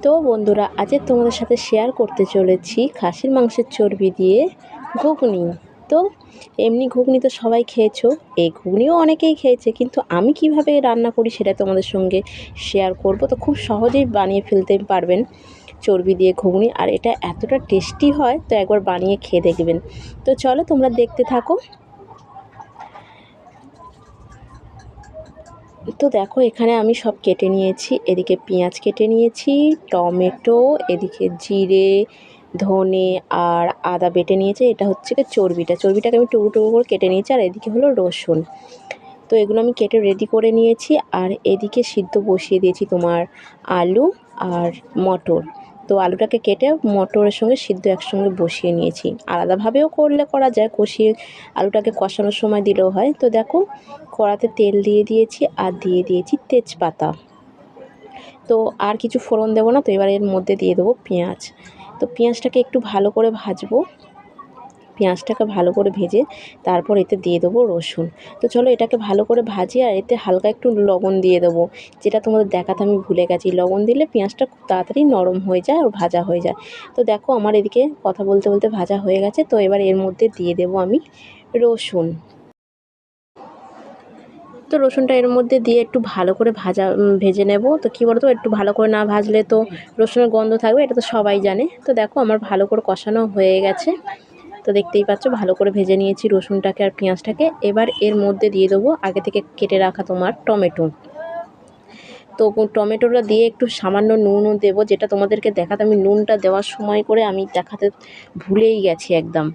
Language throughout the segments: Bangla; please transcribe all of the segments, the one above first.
তো বন্ধুরা, আজ তোমাদের সাথে শেয়ার করতে চলেছি খাসির মাংসের চর্বি দিয়ে ঘুগনি। তো এমনি ঘুগনি তো সবাই খেয়েছো, এই ঘুগনিও অনেকেই খেয়েছে, কিন্তু আমি কিভাবে রান্না করি সেটা তোমাদের সঙ্গে শেয়ার করব। তো খুব সহজেই বানিয়ে ফেলতে পারবেন চর্বি দিয়ে ঘুগনি, আর এটা এতটা টেস্টি হয়, তো একবার বানিয়ে খেয়ে দেখবেন। তো চলো তোমরা দেখতে থাকো। তো দেখো, এখানে আমি সব কেটে নিয়েছি। এদিকে পেঁয়াজ কেটে নিয়েছি, টমেটো, এদিকে জিরে, ধনে আর আদা বেটে নিয়েছি। এটা হচ্ছে কি চর্বিটাকে আমি টুকরো টুকরো করে কেটে নিয়েছি। আর এদিকে হলো রসুন। তো এগুলো আমি কেটে রেডি করে নিয়েছি। আর এদিকে সিদ্ধ বসিয়ে দিয়েছি তোমার আলু আর মটর। তো আলুটাকে কেটে মটরের সঙ্গে সিদ্ধ একসঙ্গে বসিয়ে নিয়েছি। আলাদাভাবেও করা যায়, কষিয়ে আলুটাকে কষানোর সময় দিলেও হয়। তো দেখো, কড়াতে তেল দিয়ে দিয়েছি আর দিয়ে দিয়েছি তেজপাতা। তো আর কিছু ফোড়ন দেবো না। তো এবার এর মধ্যে দিয়ে দেবো পেঁয়াজ। তো পেঁয়াজটাকে একটু ভালো করে ভাজবো। পেঁয়াজটাকে ভালো করে ভেজে তারপর এতে দিয়ে দেবো রসুন। তো চলো এটাকে ভালো করে ভাজি, আর এতে হালকা একটু লবণ দিয়ে দেবো, যেটা তোমাদের দেখাতে আমি ভুলে গেছি। লবণ দিলে পেঁয়াজটা খুব তাড়াতাড়ি নরম হয়ে যায় আর ভাজা হয়ে যায়। তো দেখো, আমার এদিকে কথা বলতে বলতে ভাজা হয়ে গেছে। তো এবার এর মধ্যে দিয়ে দেবো আমি রসুন। তো রসুনটা এর মধ্যে দিয়ে একটু ভালো করে ভেজে নেব। তো কী বলো তো, একটু ভালো করে না ভাজলে তো রসুনের গন্ধ থাকবে, এটা তো সবাই জানে। তো দেখো, আমার ভালো করে কষানো হয়ে গেছে। তো দেখতেই পাচ্ছ, ভালো করে ভেজে নিয়েছি রসুনটাকে আর পেঁয়াজটাকে। এবার এর মধ্যে দিয়ে দেবো আগে থেকে কেটে রাখা তোমার টমেটো। তো টমেটোটা দিয়ে একটু সামান্য নুনও দেবো, যেটা তোমাদেরকে দেখাতে আমি নুনটা দেওয়ার সময় করে আমি দেখাতে ভুলেই গেছি একদম।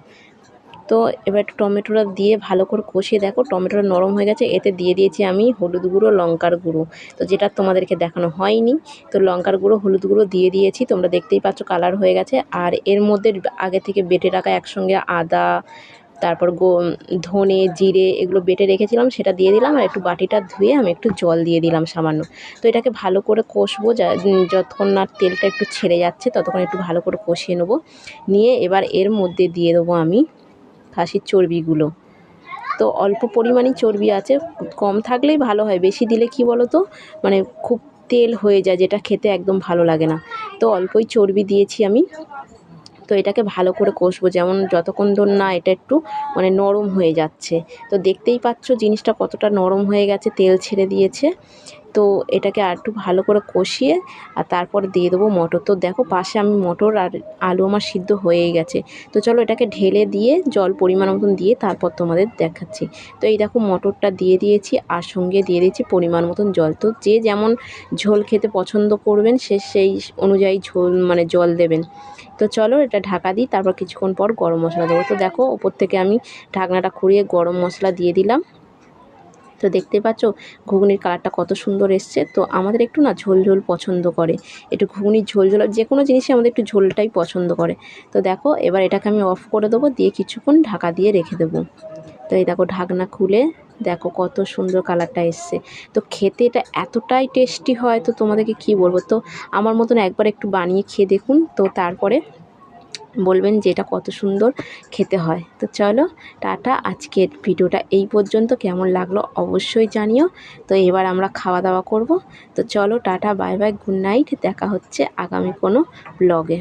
তো এবার একটু টমেটোটা দিয়ে ভালো করে কষিয়ে দেখো টমেটোটা নরম হয়ে গেছে। এতে দিয়ে দিয়েছি আমি হলুদ গুঁড়ো, লঙ্কার গুঁড়ো, তো যেটা তোমাদেরকে দেখানো হয়নি। তো লঙ্কার গুঁড়ো, হলুদ গুঁড়ো দিয়ে দিয়েছি, তোমরা দেখতেই পাচ্ছ কালার হয়ে গেছে। আর এর মধ্যে আগে থেকে বেটে রাখা একসঙ্গে আদা, তারপর ধনে, জিরে এগুলো বেটে রেখেছিলাম, সেটা দিয়ে দিলাম। আর একটু বাটিটা ধুয়ে আমি একটু জল দিয়ে দিলাম সামান্য। তো এটাকে ভালো করে কষবো, যতক্ষণ না তেলটা একটু ছেড়ে যাচ্ছে ততক্ষণ একটু ভালো করে কষিয়ে নেবো। নিয়ে এবার এর মধ্যে দিয়ে দেবো আমি খাসির চর্বিগুলো। তো অল্প পরিমাণেই চর্বি আছে, কম থাকলেই ভালো হয়। বেশি দিলে কি বলো তো, মানে খুব তেল হয়ে যায়, যেটা খেতে একদম ভালো লাগে না। তো অল্পই চর্বি দিয়েছি আমি। তো এটাকে ভালো করে কষবো, যেমন যতক্ষণ ধর না এটা একটু মানে নরম হয়ে যাচ্ছে। তো দেখতেই পাচ্ছ জিনিসটা কতটা নরম হয়ে গেছে, তেল ছেড়ে দিয়েছে। তো এটাকে আর একটু ভালো করে কষিয়ে আর তারপর দিয়ে দেবো মটর। তো দেখো, পাশে আমি মটর আর আলু আমার সিদ্ধ হয়েই গেছে। তো চলো এটাকে ঢেলে দিয়ে জল পরিমাণ মতন দিয়ে তারপর তোমাদের দেখাচ্ছি। তো এই দেখো, মটরটা দিয়ে দিয়েছি আর সঙ্গে দিয়ে দিয়েছি পরিমাণ মতন জল। তো যে যেমন ঝোল খেতে পছন্দ করবেন সে সেই অনুযায়ী ঝোল মানে জল দেবেন। তো চলো এটা ঢাকা দিই, তারপর কিছুক্ষণ পর গরম মশলা দেবো। তো দেখো, ওপর থেকে আমি ঢাকনাটা খুঁড়িয়ে গরম মশলা দিয়ে দিলাম। তো দেখতে পাচ্ছ ঘুগনির কালারটা কত সুন্দর এসছে। তো আমাদের একটু না ঝোল ঝোল পছন্দ করে, একটু ঘুগনির ঝোল ঝোল, যে কোনো জিনিসই আমাদের একটু ঝোলটাই পছন্দ করে। তো দেখো, এবার এটাকে আমি অফ করে দেবো, দিয়ে কিছুক্ষণ ঢাকা দিয়ে রেখে দেবো। তো এই দেখো, ঢাকনা খুলে দেখো কত সুন্দর কালারটা এসছে। তো খেতে এটা এতটাই টেস্টি হয়, তো তোমাদেরকে কি বলবো। তো আমার মতন একবার একটু বানিয়ে খেয়ে দেখুন, তো তারপরে বলবেন যে এটা কত সুন্দর খেতে হয়। তো চলো টাটা, আজকের ভিডিওটা এই পর্যন্ত। কেমন লাগলো অবশ্যই জানিও। তো এবার আমরা খাওয়া দাওয়া করব। তো চলো tata, bye bye, good night. দেখা হচ্ছে আগামী কোনো ব্লগে।